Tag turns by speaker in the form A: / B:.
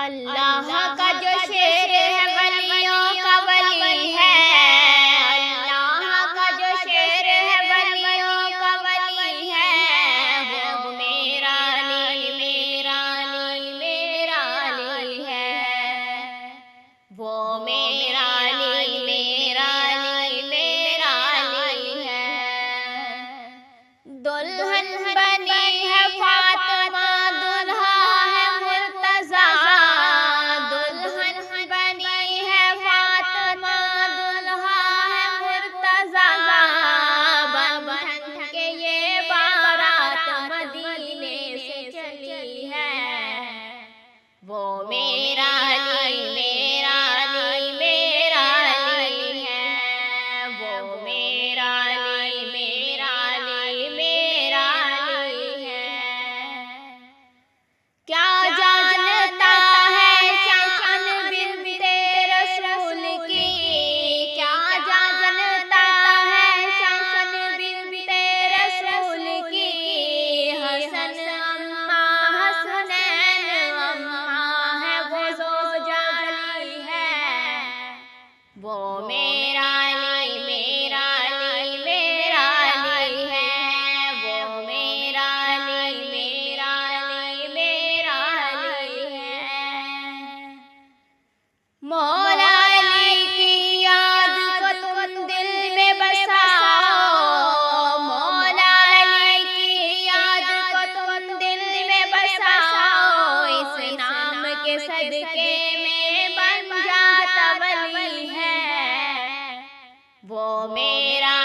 A: अल्लाह का जो शेर है वलियों का वली है। अल्लाह का जो शेर है वलियों का वली है। वो मेरा अली मेरा अली मेरा अली है। वो मेरा अली मेरा अली मेरा अली है। दुल्हन बनी है फातिमा दुल्हा है मुर्तज़ा। दुल्हन बनी है फातिमा दुल्हा है मुर्तज़ा। बंधन के ये बारात मदीने से चली है। वो मेरा अली मेरा अली मेरा अली है। वो मेरा अली मेरा अली मेरा अली है। क्या जानता है शान बिन्ते रसूल की। क्या जानता है शान बिन्ते रसूल की। हसन अम्मा हसनैन अम्मा है वो ज़ौजा अली है। वो मेरा अली मेरा अली मेरा अली है। वो मेरा अली मेरा अली मेरा अली है। मौला अली की याद को तुम दिल में बसाओ। मौला अली की याद को तुम दिल में बसाओ। इस नाम के सदके में बन जाता वली है। वो मेरा